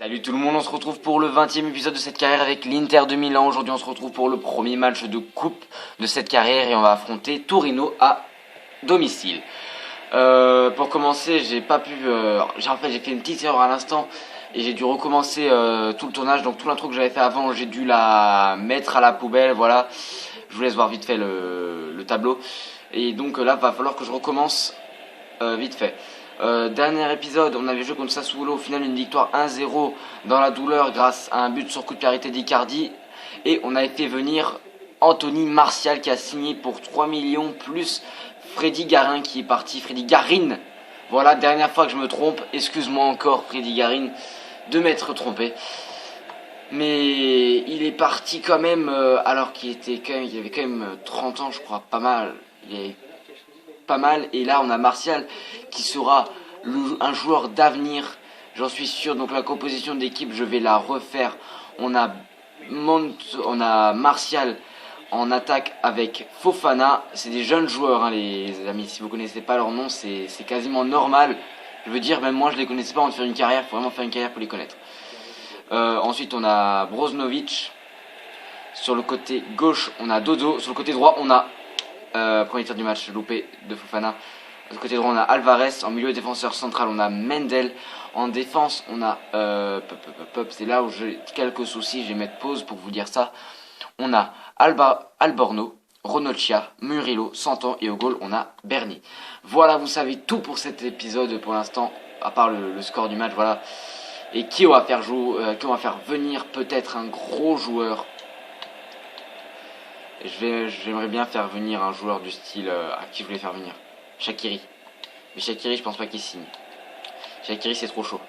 Salut tout le monde, on se retrouve pour le 20e épisode de cette carrière avec l'Inter de Milan. Aujourd'hui on se retrouve pour le premier match de coupe de cette carrière et on va affronter Torino à domicile. Pour commencer, j'ai pas pu... j'ai fait une petite erreur à l'instant et j'ai dû recommencer tout le tournage. Donc tout l'intro que j'avais fait avant, j'ai dû la mettre à la poubelle, voilà. Je vous laisse voir vite fait le tableau. Et donc là, va falloir que je recommence vite fait. Dernier épisode, on avait joué contre Sassuolo, au final une victoire 1-0 dans la douleur grâce à un but sur coup de pied d'Icardi. Et on avait fait venir Anthony Martial qui a signé pour 3 millions plus Freddy Garin qui est parti. Freddy Garin, voilà, dernière fois que je me trompe, excuse-moi encore Freddy Garin de m'être trompé. Mais il est parti quand même alors qu'il avait quand même 30 ans je crois, pas mal. Il est pas mal, et là on a Martial qui sera un joueur d'avenir, j'en suis sûr. Donc la composition d'équipe je vais la refaire. On a Martial en attaque avec Fofana, c'est des jeunes joueurs hein, les amis, si vous connaissez pas leur nom c'est quasiment normal, je veux dire même moi je les connaissais pas avant de faire une carrière, faut vraiment faire une carrière pour les connaître. Ensuite on a Brozovic, sur le côté gauche on a Dodo, sur le côté droit on a premier tir du match loupé de Fofana. De côté droit on a Alvarez, en milieu défenseur central on a Mendel, en défense on a c'est là où j'ai quelques soucis, je vais mettre pause pour vous dire ça. On a Alborno, Ronocchia, Murillo, Santon et au goal on a Berni. Voilà, vous savez tout pour cet épisode pour l'instant, à part le score du match, voilà. Et qui on va faire venir peut-être un gros joueur. J'aimerais bien faire venir un joueur du style à qui je voulais faire venir. Shaqiri. Mais Shaqiri, je pense pas qu'il signe. Shaqiri, c'est trop chaud.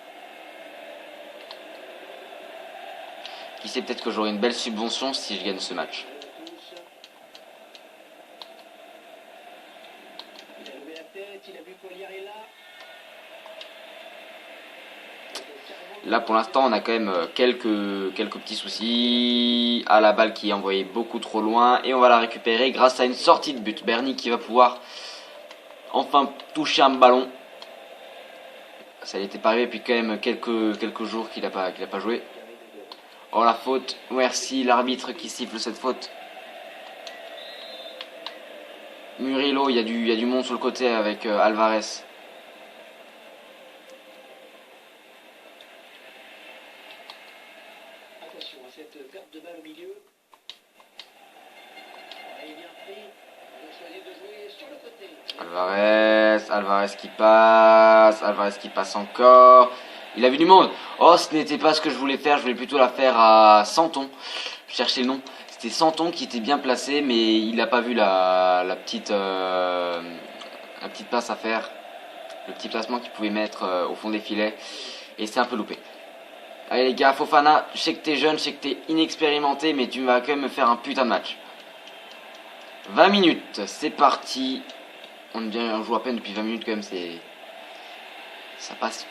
Qui sait, peut-être que j'aurai une belle subvention si je gagne ce match. Là pour l'instant on a quand même quelques petits soucis. À la balle qui est envoyée beaucoup trop loin. Et on va la récupérer grâce à une sortie de but. Berni qui va pouvoir enfin toucher un ballon. Ça n'était pas arrivé depuis quand même quelques jours qu'il n'a pas joué. Oh la faute. Merci l'arbitre qui siffle cette faute. Murillo, il y a du monde sur le côté avec Alvarez. Cette perte de balle au milieu. Il est bien pris. Il a choisi de jouer sur le côté. Alvarez qui passe encore. Il a vu du monde. Oh, ce n'était pas ce que je voulais faire. Je voulais plutôt la faire à Santon. Je cherchais le nom. C'était Santon qui était bien placé, mais il n'a pas vu la petite passe à faire. Le petit placement qu'il pouvait mettre au fond des filets. Et c'est un peu loupé. Allez les gars, Fofana, je sais que t'es jeune, je sais que t'es inexpérimenté, mais tu vas quand même me faire un putain de match. 20 minutes, c'est parti. On joue à peine depuis 20 minutes quand même, ça passe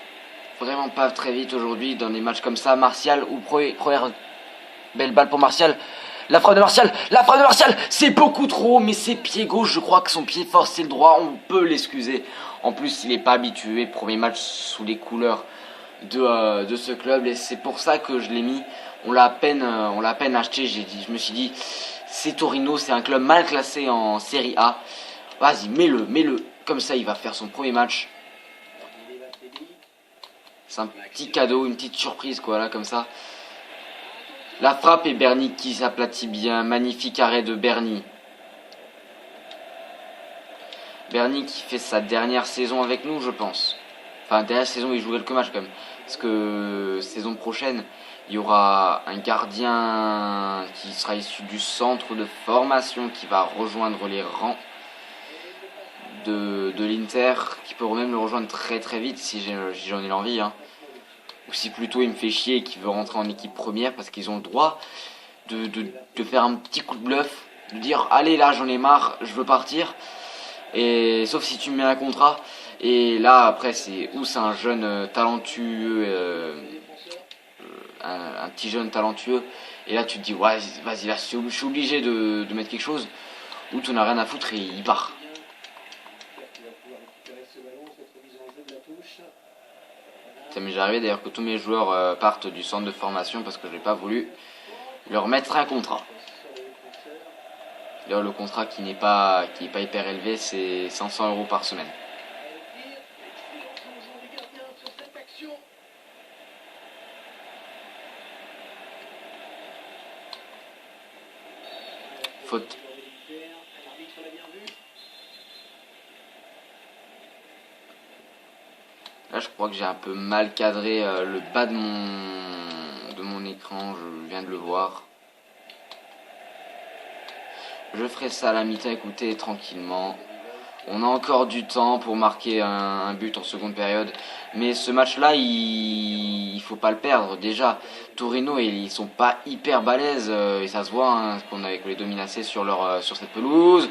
vraiment pas très vite aujourd'hui dans des matchs comme ça. Martial ou première belle balle pour Martial. La frappe de Martial, c'est beaucoup trop, mais c'est pied gauche, je crois que son pied fort c'est le droit, on peut l'excuser. En plus, il n'est pas habitué, premier match sous les couleurs de ce club, et c'est pour ça que je l'ai mis. On l'a à peine acheté. Je me suis dit c'est Torino, c'est un club mal classé en Serie A, vas-y mets-le, comme ça il va faire son premier match. C'est un petit cadeau, une petite surprise quoi là comme ça. La frappe et Berni qui s'aplatit bien, magnifique arrêt de Berni. Berni qui fait sa dernière saison avec nous je pense. Enfin, dernière saison, il joue quelques matchs quand même. Parce que saison prochaine, il y aura un gardien qui sera issu du centre de formation qui va rejoindre les rangs de l'Inter, qui peut même le rejoindre très très vite si j'en ai l'envie. Hein. Ou si plutôt il me fait chier et qu'il veut rentrer en équipe première, parce qu'ils ont le droit de faire un petit coup de bluff, de dire allez là j'en ai marre, je veux partir. Et sauf si tu me mets un contrat. Et là après c'est un jeune talentueux, un petit jeune talentueux, et là tu te dis ouais vas-y là je suis obligé de mettre quelque chose, ou tu n'as rien à foutre et il part. m'est arrivé d'ailleurs que tous mes joueurs partent du centre de formation parce que je n'ai pas voulu leur mettre un contrat. D'ailleurs, le contrat qui n'est pas hyper élevé, c'est 500 € par semaine. Faute. Là, je crois que j'ai un peu mal cadré le bas de mon écran, je viens de le voir. Je ferai ça à la mi-temps, écoutez, tranquillement. On a encore du temps pour marquer un but en seconde période. Mais ce match-là, il faut pas le perdre. Déjà, Torino, ils sont pas hyper balèzes. Et ça se voit hein, qu'on les dominacés sur cette pelouse.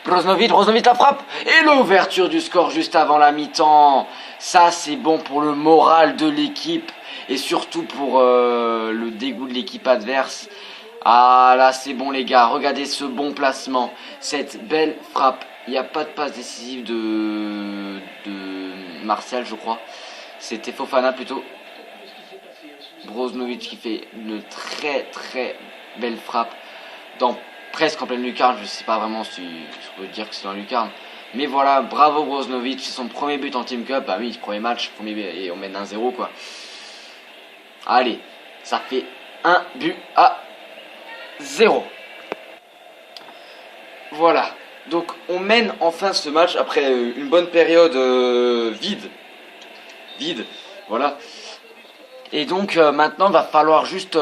Brozovic la frappe. Et l'ouverture du score juste avant la mi-temps. Ça, c'est bon pour le moral de l'équipe. Et surtout pour le dégoût de l'équipe adverse. Ah là, c'est bon les gars. Regardez ce bon placement. Cette belle frappe. Il n'y a pas de passe décisive de Martial, je crois. C'était Fofana plutôt. Brozovic qui fait une très très belle frappe dans presque en pleine lucarne. Je ne sais pas vraiment si je peux dire que c'est dans la lucarne. Mais voilà, bravo Brozovic. C'est son premier but en Team Cup. Bah oui, premier match, et on mène 1-0 quoi. Allez, ça fait 1 but à 0. Voilà. Donc on mène enfin ce match après une bonne période vide, voilà. Et donc maintenant va falloir juste,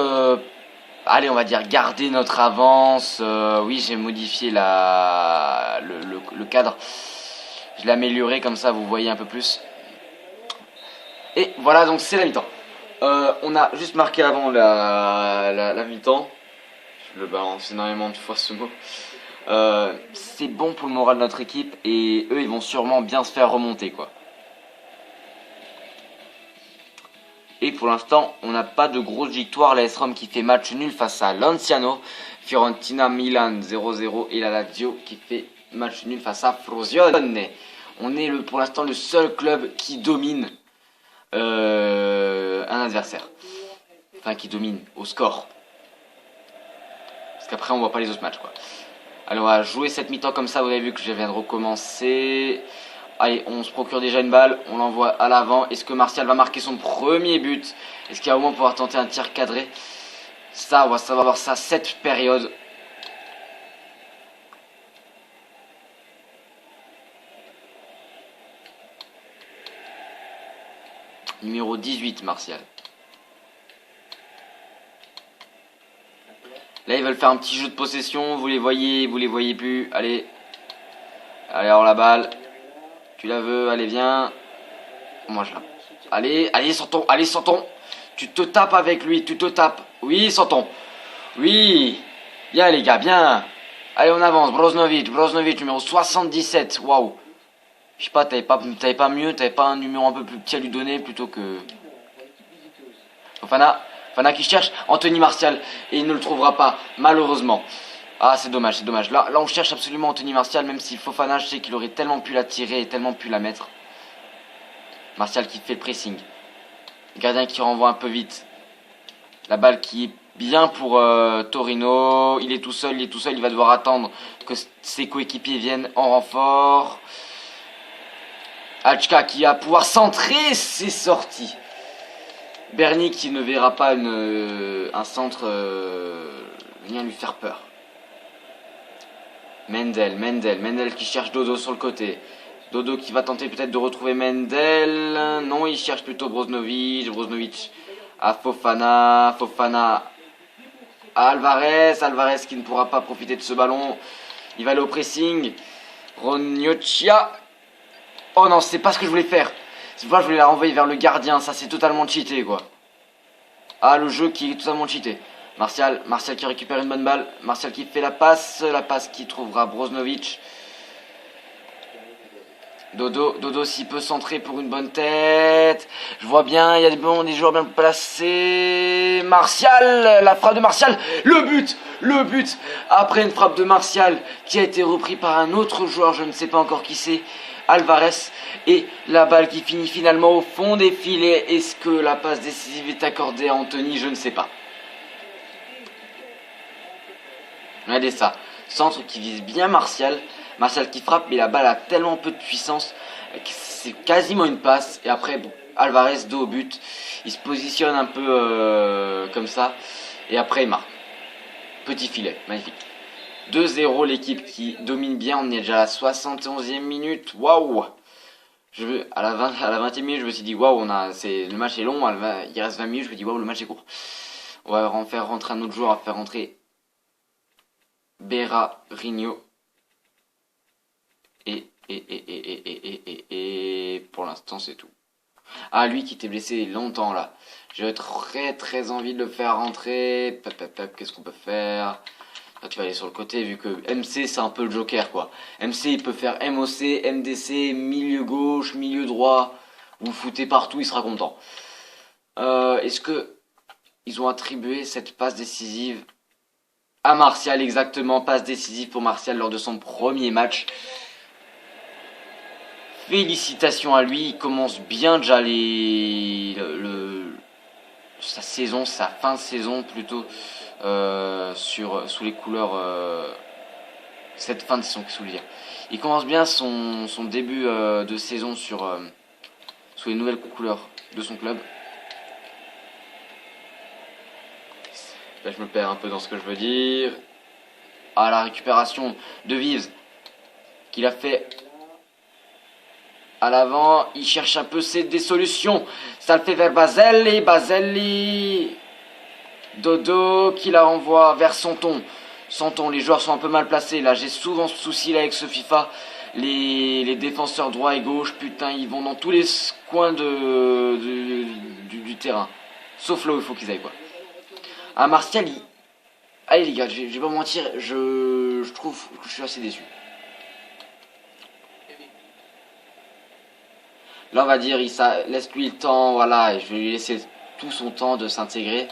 allez on va dire garder notre avance. Oui j'ai modifié le cadre, je l'ai amélioré comme ça vous voyez un peu plus. Et voilà donc c'est la mi-temps. On a juste marqué avant la mi-temps. Je le balance énormément de fois ce mot. C'est bon pour le moral de notre équipe et eux ils vont sûrement bien se faire remonter quoi. Et pour l'instant on n'a pas de grosse victoire. La AS Rome qui fait match nul face à Lanciano, Fiorentina Milan 0-0 et la Lazio qui fait match nul face à Frosinone. On est pour l'instant le seul club qui domine un adversaire, enfin qui domine au score, parce qu'après on voit pas les autres matchs quoi. Alors on va jouer cette mi-temps comme ça, vous avez vu que je viens de recommencer. Allez, on se procure déjà une balle, on l'envoie à l'avant. Est-ce que Martial va marquer son premier but? Est-ce qu'il va au moins pouvoir tenter un tir cadré? Ça, on va savoir ça cette période. Numéro 18, Martial. Là ils veulent faire un petit jeu de possession, vous les voyez plus, allez. Allez alors la balle, tu la veux, allez viens. Moi je la... Allez Santon, tu te tapes avec lui, tu te tapes. Oui Santon, oui. Bien les gars, bien. Allez on avance, Brozovic numéro 77, waouh. Je sais pas, t'avais pas mieux, t'avais pas un numéro un peu plus petit à lui donner plutôt que... Fofana qui cherche Anthony Martial et il ne le trouvera pas, malheureusement. Ah, c'est dommage. Là, on cherche absolument Anthony Martial, même si Fofana, je sais qu'il aurait tellement pu la tirer et tellement pu la mettre. Martial qui fait le pressing. Le gardien qui renvoie un peu vite. La balle qui est bien pour Torino. Il est tout seul, il va devoir attendre que ses coéquipiers viennent en renfort. Hachka qui va pouvoir centrer, c'est sorti. Bernie qui ne verra pas un centre venir lui faire peur. Mendel qui cherche Dodo sur le côté. Dodo qui va tenter peut-être de retrouver Mendel. Non, il cherche plutôt Brozovic à Fofana. Alvarez qui ne pourra pas profiter de ce ballon. Il va aller au pressing. Rognocchia. Oh non, c'est pas ce que je voulais faire. Cette fois, je voulais la renvoyer vers le gardien. Ça, c'est totalement cheaté, quoi. Ah, le jeu qui est totalement cheaté. Martial qui récupère une bonne balle. Martial qui fait la passe qui trouvera Brozovic. Dodo s'il peut centrer pour une bonne tête. Je vois bien, il y a des joueurs bien placés. Martial, la frappe de Martial. Le but. Après une frappe de Martial qui a été repris par un autre joueur, je ne sais pas encore qui c'est. Alvarez. Et la balle qui finit finalement au fond des filets. Est-ce que la passe décisive est accordée à Anthony? Je ne sais pas. Regardez ça. Centre qui vise bien Martial. Martial qui frappe, mais la balle a tellement peu de puissance que c'est quasiment une passe. Et après, bon, Alvarez dos au but. Il se positionne un peu comme ça. Et après, il marque. Petit filet, magnifique. 2-0, l'équipe qui domine bien. On est déjà à la 71e minute. Waouh! À la 20e minute, je me suis dit waouh, le match est long. Il reste 20 minutes. Je me dis waouh, le match est court. On va en faire rentrer un autre joueur, à faire rentrer Berahino. Et pour l'instant, c'est tout. Ah, lui qui était blessé longtemps là. J'ai très envie de le faire rentrer. Qu'est-ce qu'on peut faire? Là, tu vas aller sur le côté vu que MC c'est un peu le joker quoi. MC il peut faire MOC, MDC, milieu gauche, milieu droit. Vous le foutez partout, il sera content. Est-ce que ils ont attribué cette passe décisive à Martial? Exactement, passe décisive pour Martial lors de son premier match. Félicitations à lui, il commence bien déjà sa fin de saison plutôt sous les couleurs cette fin de saison, qu'est-ce que je veux dire. Il commence bien son début de saison sous les nouvelles couleurs de son club. Là je me perds un peu dans ce que je veux dire. Ah, la récupération de Vives qu'il a fait à l'avant, il cherche un peu des solutions. Ça le fait vers Baselli. Dodo qui la renvoie vers Santon. Les joueurs sont un peu mal placés. Là, j'ai souvent ce souci là avec ce FIFA. Les défenseurs droit et gauche, putain, ils vont dans tous les coins du terrain. Sauf là où il faut qu'ils aillent, quoi. Ah, Martial, allez les gars, je vais pas mentir, je trouve que je suis assez déçu. Là, on va dire, laisse-lui le temps, voilà, et je vais lui laisser tout son temps de s'intégrer.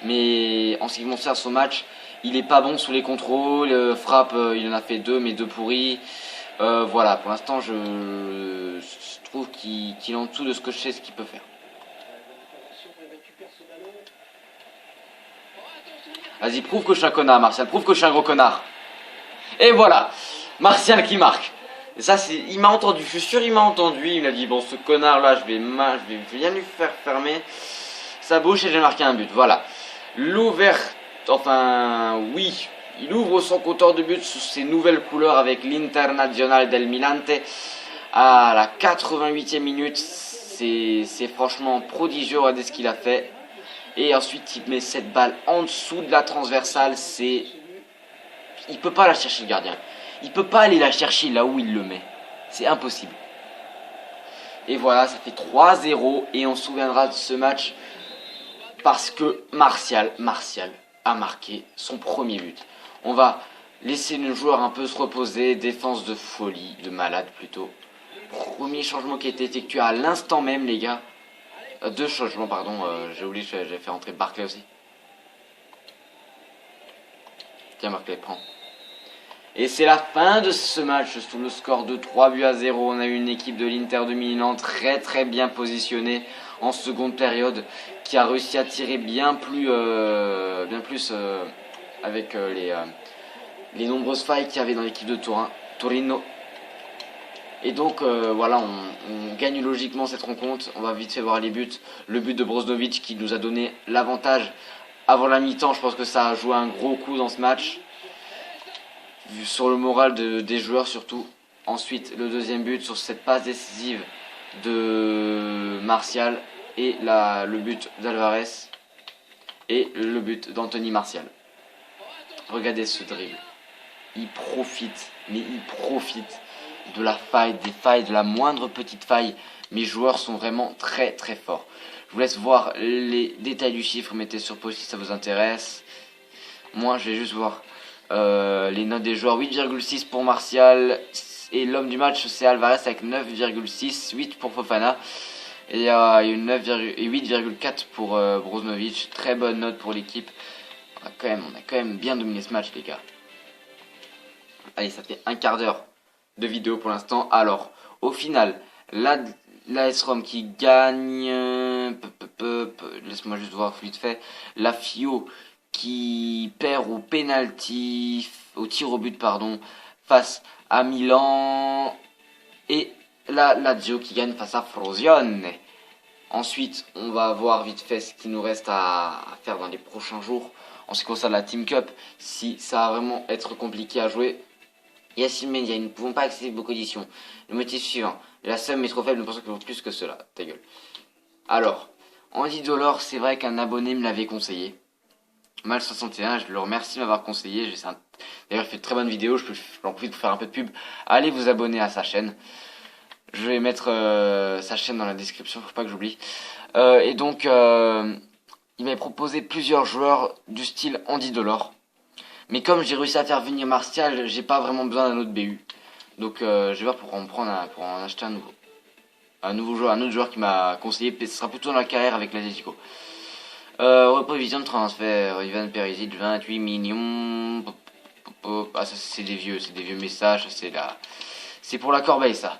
Mais en ce qui concerne son match, il est pas bon sous les contrôles, frappe, il en a fait 2, mais 2 pourris. Voilà, pour l'instant, je trouve qu'il est en dessous de ce que je sais ce qu'il peut faire. Vas-y, prouve que je suis un connard, Martial, prouve que je suis un gros connard. Et voilà, Martial qui marque. Et ça, il m'a entendu, je suis sûr il m'a entendu, il m'a dit bon ce connard là je vais bien lui faire fermer sa bouche et j'ai marqué un but, voilà. Il ouvre son compteur de but sous ses nouvelles couleurs avec l'Internazionale del Milante à la 88e minute, c'est franchement prodigieux, regardez ce qu'il a fait. Et ensuite il met cette balle en dessous de la transversale, il peut pas la chercher le gardien. Il peut pas aller la chercher là où il le met. C'est impossible. Et voilà, ça fait 3-0. Et on se souviendra de ce match parce que Martial a marqué son premier but. On va laisser nos joueurs un peu se reposer. Défense de folie, de malade plutôt. Premier changement qui a été effectué à l'instant même, les gars. 2 changements, pardon. J'ai oublié, j'avais fait rentrer Barclay aussi. Tiens, Barclay, prends. Et c'est la fin de ce match sur le score de 3-0. On a eu une équipe de l'Inter de Milan très bien positionnée en seconde période qui a réussi à tirer bien plus avec les nombreuses failles qu'il y avait dans l'équipe de Torino. Et donc voilà, on gagne logiquement cette rencontre. On va vite fait voir les buts. Le but de Brozovic qui nous a donné l'avantage avant la mi-temps. Je pense que ça a joué un gros coup dans ce match. Sur le moral des joueurs surtout. Ensuite, le deuxième but sur cette passe décisive de Martial et le but d'Alvarez et le but d'Anthony Martial. Regardez ce dribble. Il profite de la faille, des failles, de la moindre petite faille. Mes joueurs sont vraiment très forts. Je vous laisse voir les détails du chiffre, mettez sur pause si ça vous intéresse. Moi, je vais juste voir les notes des joueurs. 8,6 pour Martial. Et l'homme du match, c'est Alvarez avec 9,6. 8 pour Fofana. Et 8,4 pour Brozovic. Très bonne note pour l'équipe. On a quand même bien dominé ce match, les gars. Allez, ça fait un quart d'heure de vidéo pour l'instant. Alors, Au final, l'AS Rome qui gagne, laisse-moi juste voir vite fait, la Fio qui perd au penalty, au tir au but pardon, face à Milan, et la Lazio qui gagne face à Frosinone. Ensuite, on va voir vite fait ce qu'il nous reste à faire dans les prochains jours en ce qui concerne la Team Cup, si ça va vraiment être compliqué à jouer. Yacine Média, nous ne pouvons pas accéder aux conditions. Le motif suivant, la somme est trop faible, nous pensons qu'il vaut plus que cela. Ta gueule. Alors, Andy Dolor, c'est vrai qu'un abonné me l'avait conseillé. Mal61, je le remercie de m'avoir conseillé. D'ailleurs, il fait de très bonnes vidéos, j'en profite pour faire un peu de pub. Allez vous abonner à sa chaîne. Je vais mettre sa chaîne dans la description, faut pas que j'oublie. Et donc, il m'avait proposé plusieurs joueurs du style Andy Dolor. Mais comme j'ai réussi à faire venir Martial, j'ai pas vraiment besoin d'un autre BU. Donc je vais voir pour en acheter un nouveau. Un autre joueur qui m'a conseillé, ce sera plutôt dans la carrière avec l'Atletico. Prévision de transfert, Ivan Perisic, 28 millions. Ah ça c'est des vieux messages, c'est pour la corbeille ça.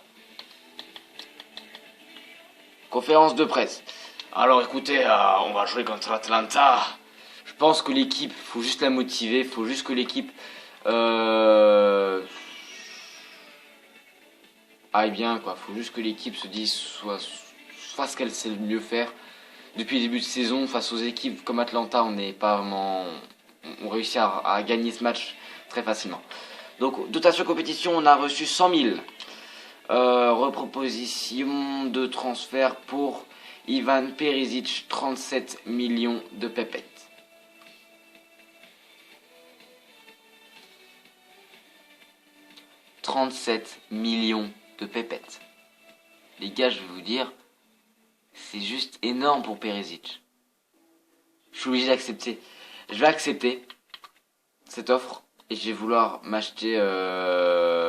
Conférence de presse. Alors écoutez, on va jouer contre Atlanta. Je pense que l'équipe, faut juste la motiver, faut juste que l'équipe aille bien quoi. Faut juste que l'équipe se dise soit ce qu'elle sait le mieux faire. Depuis le début de saison, face aux équipes comme Atlanta, on n'est pas vraiment, on réussit à gagner ce match très facilement. Donc dotation compétition, on a reçu 100 000. Reproposition de transfert pour Ivan Perisic, 37 millions de pépettes. « 37 millions de pépettes. Les gars, je vais vous dire, c'est juste énorme pour Perisic. Je suis obligé d'accepter. Je vais accepter cette offre et je vais vouloir m'acheter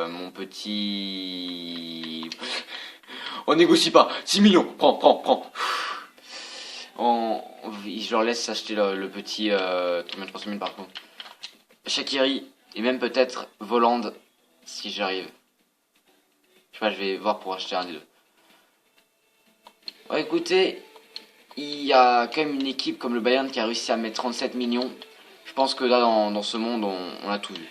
mon petit... On négocie pas. 6 millions. Prends. Je leur laisse s'acheter le petit... combien de 300 000 par contre. Shaqiri et même peut-être Voland si j'arrive. Je sais pas, je vais voir pour acheter un des deux. Ouais, écoutez, il y a quand même une équipe comme le Bayern qui a réussi à mettre 37 millions. Je pense que là, dans ce monde, on a tout vu.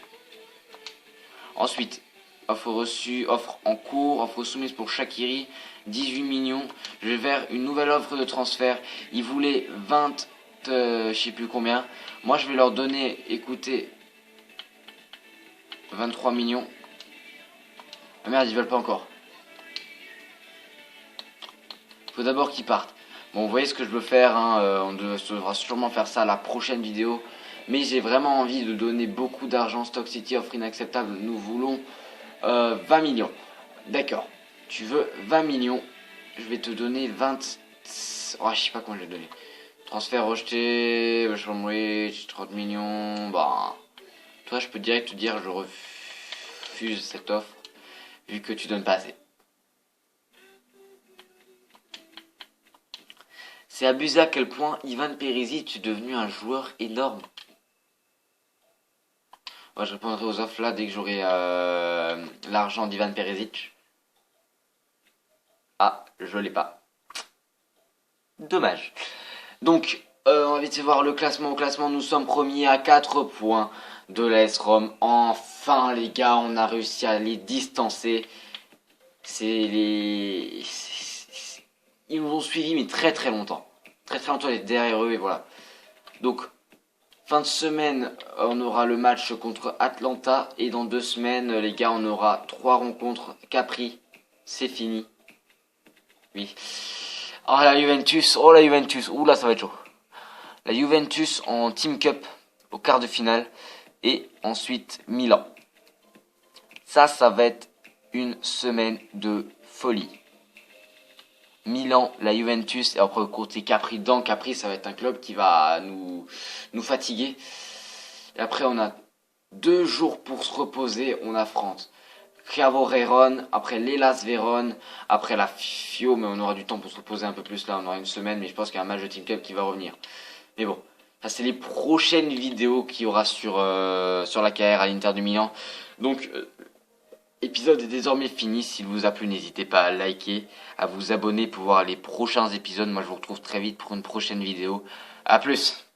Ensuite, offre reçue, offre en cours, offre soumise pour Shaqiri, 18 millions. Je vais vers une nouvelle offre de transfert. Ils voulaient 20, je sais plus combien. Moi, je vais leur donner, écoutez, 23 millions. Ah merde, ils veulent pas encore. Faut d'abord qu'ils partent. Bon, vous voyez ce que je veux faire, hein, on devra sûrement faire ça à la prochaine vidéo. Mais j'ai vraiment envie de donner beaucoup d'argent. Stock City offre inacceptable. Nous voulons 20 millions. D'accord. Tu veux 20 millions. Je vais te donner 20... Oh, je sais pas comment je vais donner. Transfert rejeté. 30 millions. Bah... Toi, je peux direct te dire je refuse cette offre. Vu que tu donnes pas assez. C'est abusé à quel point Ivan Perisic est devenu un joueur énorme. Moi, je répondrai aux offres là dès que j'aurai l'argent d'Ivan Perisic. Ah, je l'ai pas. Dommage. Donc, on va vite voir le classement. Au classement, nous sommes premiers à 4 points de l'AS Rome. Enfin, les gars, on a réussi à les distancer. Ils nous ont suivis, mais très très longtemps. Très très longtemps, on est derrière eux, et voilà. Donc, fin de semaine, on aura le match contre Atlanta. Et dans 2 semaines, les gars, on aura 3 rencontres. Capri, c'est fini. Oui. Oh la Juventus, oula ça va être chaud. La Juventus en Team Cup au quart de finale et ensuite Milan. Ça va être une semaine de folie. Milan, la Juventus et après côté Capri. Dans Capri, ça va être un club qui va nous fatiguer. Et après on a 2 jours pour se reposer, on affronte Chievo Vérone, après l'Hellas Vérone, après la Fio, mais on aura du temps pour se reposer un peu plus là, on aura une semaine, mais je pense qu'il y a un match de Team Cup qui va revenir. Mais bon, ça c'est les prochaines vidéos qu'il y aura sur la carrière à l'Inter du Milan. Donc, épisode est désormais fini. S'il vous a plu, n'hésitez pas à liker, à vous abonner pour voir les prochains épisodes. Moi, je vous retrouve très vite pour une prochaine vidéo. A plus!